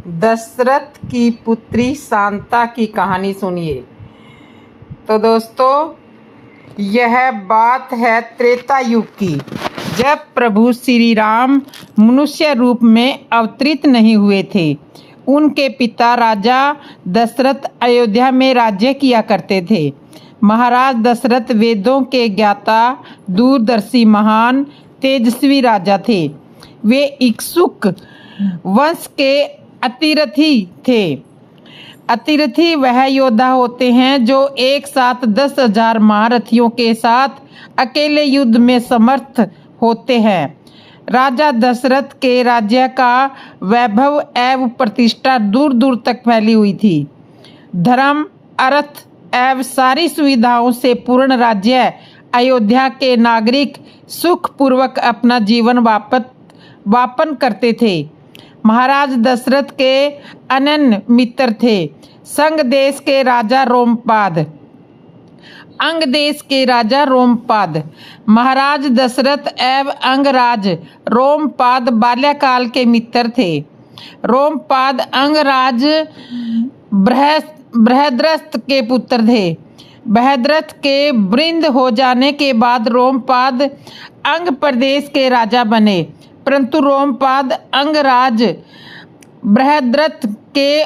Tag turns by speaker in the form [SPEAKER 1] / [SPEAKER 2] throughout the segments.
[SPEAKER 1] दशरथ की पुत्री शांता की कहानी सुनिए। तो दोस्तों, यह बात है त्रेता युग की, जब प्रभु श्री राम मनुष्य रूप में अवतरित नहीं हुए थे। उनके पिता राजा दशरथ अयोध्या में राज्य किया करते थे। महाराज दशरथ वेदों के ज्ञाता, दूरदर्शी, महान तेजस्वी राजा थे। वे इक्ष्वाकु वंश के अतिरथी थे। अतिरथी वह योद्धा होते हैं जो एक साथ 10,000 महारथियों के साथ अकेले युद्ध में समर्थ होते हैं। राजा दशरथ के राज्य का वैभव एवं प्रतिष्ठा दूर दूर तक फैली हुई थी। धर्म, अर्थ एवं सारी सुविधाओं से पूर्ण राज्य अयोध्या के नागरिक सुखपूर्वक अपना जीवन यापन करते थे। महाराज दशरथ के अनन्य मित्र थे संग देश के राजा रोमपाद, अंग देश के राजा रोमपाद। महाराज दशरथ एवं अंगराज रोमपाद बाल्यकाल के मित्र थे। रोमपाद अंगराज बृहद्रथ के पुत्र थे। बृहद्रथ के वृद्ध हो जाने के बाद रोमपाद अंग प्रदेश के राजा बने, परंतु रोमपाद अंगराज बृहद्रथ के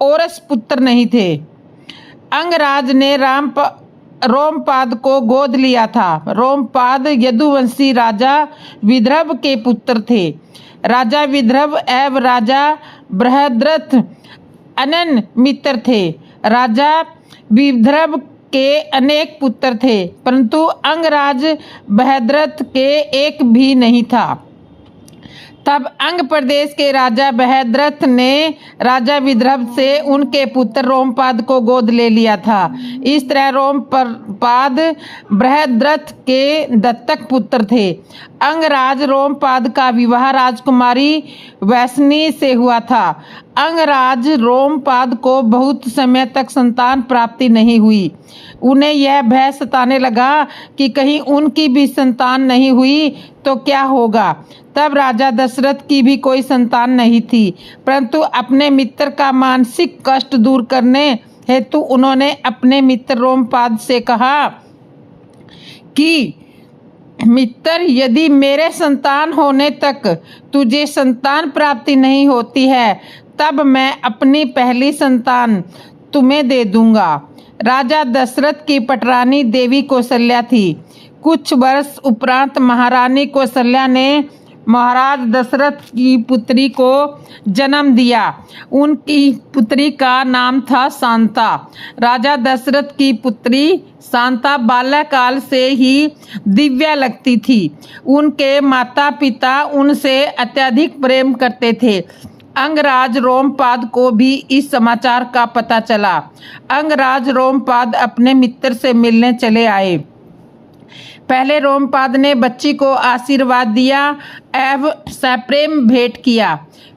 [SPEAKER 1] औरस पुत्र नहीं थे। अंगराज ने रोमपाद को गोद लिया था। रोमपाद यदुवंशी राजा विदर्भ के पुत्र थे। राजा विदर्भ एवं राजा बृहद्रथ अनन्य मित्र थे। राजा विदर्भ के अनेक पुत्र थे, परंतु अंगराज बृहद्रथ के एक भी नहीं था। तब अंग प्रदेश के राजा बृहद्रथ ने राजा विदर्भ से उनके पुत्र रोमपाद को गोद ले लिया था। इस तरह रोमपाद बृहद्रथ के दत्तक पुत्र थे। अंगराज रोमपाद का विवाह राजकुमारी वैष्णी से हुआ था। अंगराज रोमपाद को बहुत समय तक संतान प्राप्ति नहीं हुई। उन्हें यह भय सताने लगा कि कहीं उनकी भी संतान नहीं हुई तो क्या होगा। तब राजा दशरथ की भी कोई संतान नहीं थी, परंतु अपने मित्र का मानसिक कष्ट दूर करने हेतु उन्होंने अपने मित्र रोमपाद से कहा कि मित्र, यदि मेरे संतान होने तक तुझे संतान प्राप्ति नहीं होती है, तब मैं अपनी पहली संतान तुम्हें दे दूंगा। राजा दशरथ की पटरानी देवी कौशल्या थी। कुछ वर्ष उपरांत महारानी कौशल्या ने महाराज दशरथ की पुत्री को जन्म दिया। उनकी पुत्री का नाम था शांता। राजा दशरथ की पुत्री शांता बाल्यकाल से ही दिव्या लगती थी। उनके माता पिता उनसे अत्यधिक प्रेम करते थे। अंगराज रोमपाद को भी इस समाचार का पता चला। अंगराज रोमपाद अपने मित्र से मिलने चले आए। पहले रोमपाद ने बच्ची को आशीर्वाद दिया एवं सप्रेम भेंट किया।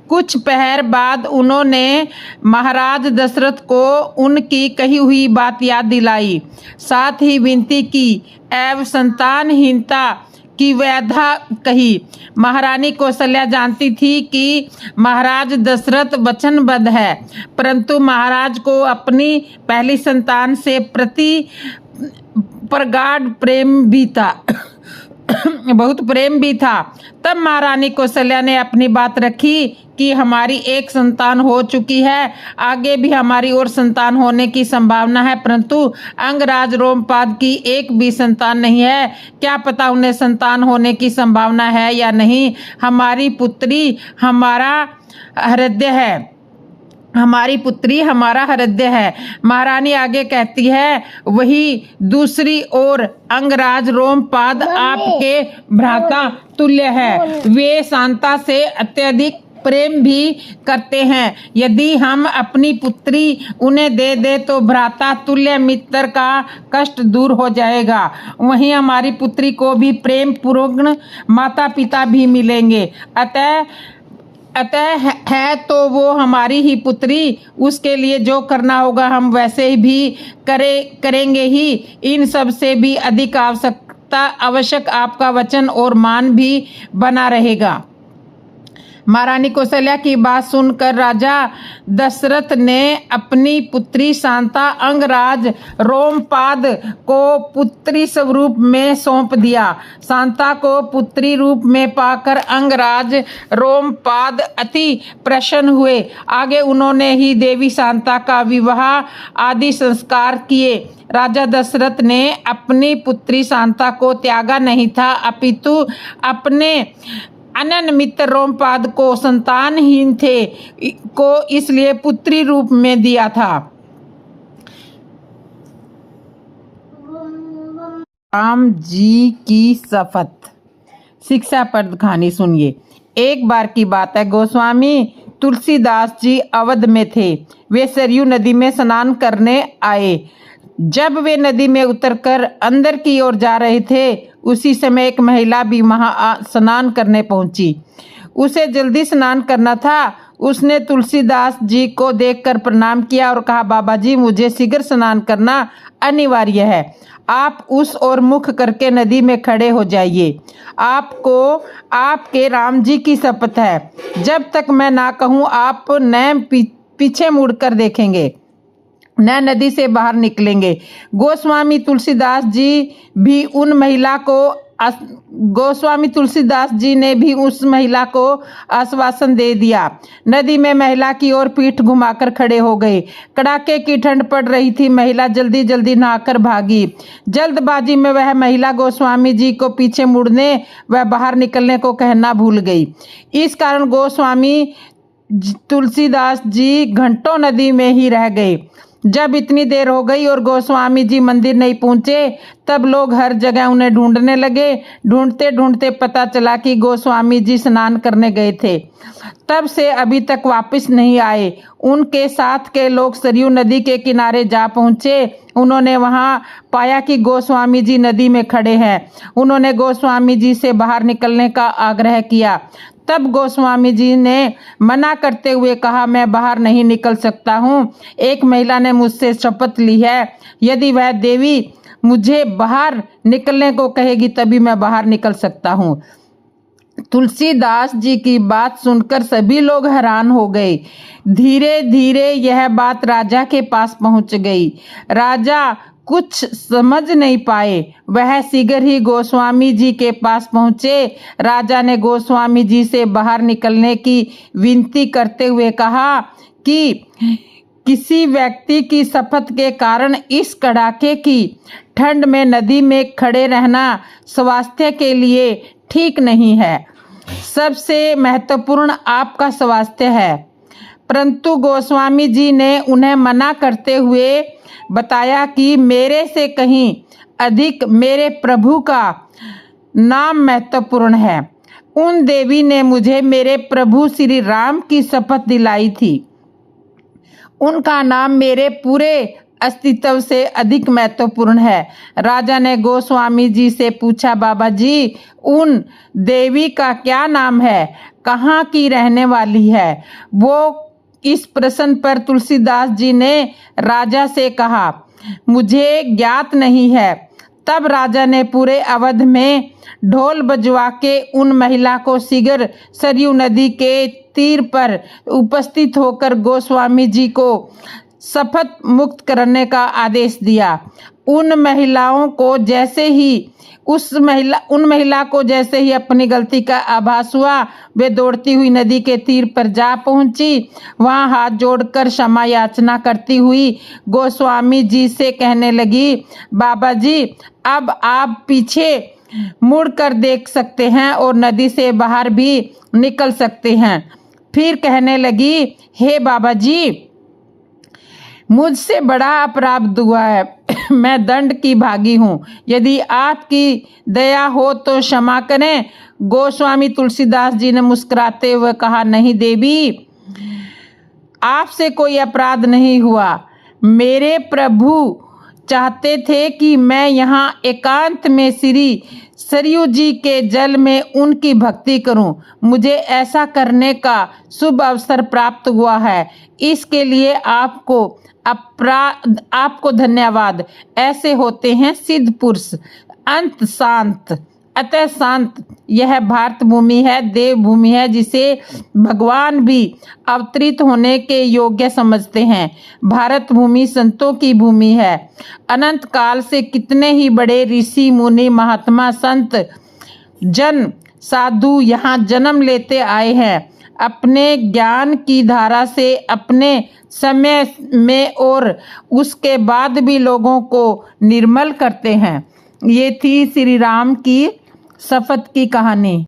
[SPEAKER 1] कुछ पहर बाद उन्होंने महाराज दशरथ को उनकी कही हुई बात याद दिलाई, साथ ही विनती की एवं संतानहीनता की व्याधा कही। महारानी कौशल्या जानती थी कि महाराज दशरथ वचनबद्ध है, परंतु महाराज को अपनी पहली संतान से प्रति प्रगाढ़ प्रेम भी था बहुत प्रेम भी था। तब महारानी कौशल्या ने अपनी बात रखी कि हमारी एक संतान हो चुकी है, आगे भी हमारी और संतान होने की संभावना है, परंतु अंगराज रोमपाद की एक भी संतान नहीं है। क्या पता उन्हें संतान होने की संभावना है या नहीं। हमारी पुत्री हमारा हृदय है, हमारी पुत्री हमारा हृदय है। महारानी आगे कहती है, वही दूसरी ओर अंगराज रोमपाद आपके भ्राता तुल्य है। वे शांता से अत्यधिक प्रेम भी करते हैं। यदि हम अपनी पुत्री उन्हें दे दे तो भ्राता तुल्य मित्र का कष्ट दूर हो जाएगा। वहीं हमारी पुत्री को भी प्रेम पूर्ण माता पिता भी मिलेंगे। अतः है तो वो हमारी ही पुत्री। उसके लिए जो करना होगा हम वैसे ही भी करेंगे ही। इन सब से भी अधिक आवश्यक आपका वचन और मान भी बना रहेगा। महारानी कौशल्या की बात सुनकर राजा दशरथ ने अपनी पुत्री शांता अंगराज रोमपाद को पुत्री स्वरूप में सौंप दिया। शांता को पुत्री रूप में पाकर अंगराज रोमपाद अति प्रसन्न हुए। आगे उन्होंने ही देवी शांता का विवाह आदि संस्कार किए। राजा दशरथ ने अपनी पुत्री शांता को त्यागा नहीं था, अपितु अपने अनन्य मित्र रोमपाद को संतानहीन थे को इसलिए पुत्री रूप में दिया था। राम जी की शपथ। शिक्षाप्रद कहानी सुनिए। एक बार की बात है, गोस्वामी तुलसीदास जी अवध में थे। वे सरयू नदी में स्नान करने आए। जब वे नदी में उतरकर अंदर की ओर जा रहे थे, उसी समय एक महिला भी वहां स्नान करने पहुंची। उसे जल्दी स्नान करना था। उसने तुलसीदास जी को देखकर प्रणाम किया और कहा, बाबा जी, मुझे शीघ्र स्नान करना अनिवार्य है। आप उस ओर मुख करके नदी में खड़े हो जाइए। आपको आपके राम जी की शपथ है, जब तक मैं ना कहूँ आप न पीछे मुड़कर देखेंगे, न नदी से बाहर निकलेंगे। गोस्वामी तुलसीदास जी ने भी उस महिला को आश्वासन दे दिया। नदी में महिला की ओर पीठ घुमाकर खड़े हो गए। कड़ाके की ठंड पड़ रही थी। महिला जल्दी जल्दी नहाकर भागी। जल्दबाजी में वह महिला गोस्वामी जी को पीछे मुड़ने व बाहर निकलने को कहना भूल गई। इस कारण गोस्वामी तुलसीदास जी घंटों नदी में ही रह गए। जब इतनी देर हो गई और गोस्वामी जी मंदिर नहीं पहुंचे, तब लोग हर जगह उन्हें ढूंढने लगे। ढूंढते ढूंढते पता चला कि गोस्वामी जी स्नान करने गए थे। तब से अभी तक वापस नहीं आए। उनके साथ के लोग सरयू नदी के किनारे जा पहुंचे। उन्होंने वहां पाया कि गोस्वामी जी नदी में खड़े हैं। उन्होंने गोस्वामी जी से बाहर निकलने का आग्रह किया। तब गोस्वामी जी ने मना करते हुए कहा, मैं बाहर नहीं निकल सकता हूँ। एक महिला ने मुझसे शपथ ली है, यदि वह देवी मुझे बाहर निकलने को कहेगी तभी मैं बाहर निकल सकता हूँ। तुलसीदास जी की बात सुनकर सभी लोग हैरान हो गए। धीरे धीरे यह बात राजा के पास पहुंच गई। राजा कुछ समझ नहीं पाए। वह शीघ्र ही गोस्वामी जी के पास पहुंचे। राजा ने गोस्वामी जी से बाहर निकलने की विनती करते हुए कहा कि किसी व्यक्ति की शपथ के कारण इस कड़ाके की ठंड में नदी में खड़े रहना स्वास्थ्य के लिए ठीक नहीं है। सबसे महत्वपूर्ण आपका स्वास्थ्य है। परंतु गोस्वामी जी ने उन्हें मना करते हुए बताया कि मेरे से कहीं अधिक मेरे प्रभु का नाम महत्वपूर्ण है। उन देवी ने मुझे मेरे प्रभु श्री राम की शपथ दिलाई थी। उनका नाम मेरे पूरे अस्तित्व से अधिक महत्वपूर्ण है। राजा ने गोस्वामी जी से पूछा, बाबा जी, उन देवी का क्या नाम है? कहाँ की रहने वाली है वो? इस प्रश्न पर तुलसीदास जी ने राजा से कहा, मुझे ज्ञात नहीं है। तब राजा ने पूरे अवध में ढोल बजवा के उन महिला को शीघ्र सरयू नदी के तीर पर उपस्थित होकर गोस्वामी जी को शपथ मुक्त करने का आदेश दिया। उन महिला को जैसे ही अपनी गलती का आभास हुआ, वे दौड़ती हुई नदी के तीर पर जा पहुंची। वहां हाथ जोड़कर क्षमा याचना करती हुई गोस्वामी जी से कहने लगी, बाबा जी, अब आप पीछे मुड़कर देख सकते हैं और नदी से बाहर भी निकल सकते हैं। फिर कहने लगी, हे बाबा जी, मुझसे बड़ा अपराध हुआ है। मैं दंड की भागी हूँ। यदि आपकी दया हो तो क्षमा करें। गोस्वामी तुलसीदास जी ने मुस्कुराते हुए कहा, नहीं देवी, आपसे कोई अपराध नहीं हुआ। मेरे प्रभु चाहते थे कि मैं यहाँ एकांत में श्री सरयू जी के जल में उनकी भक्ति करूं। मुझे ऐसा करने का शुभ अवसर प्राप्त हुआ है। इसके लिए आपको धन्यवाद। ऐसे होते हैं सिद्ध पुरुष, अंत शांत, अतः शांत यह भारत भूमि है, देव भूमि है, जिसे भगवान भी अवतरित होने के योग्य समझते हैं। भारत भूमि संतों की भूमि है। अनंत काल से कितने ही बड़े ऋषि मुनि महात्मा संत जन साधु यहाँ जन्म लेते आए हैं, अपने ज्ञान की धारा से अपने समय में और उसके बाद भी लोगों को निर्मल करते हैं। ये थी श्री राम की शपथ की कहानी।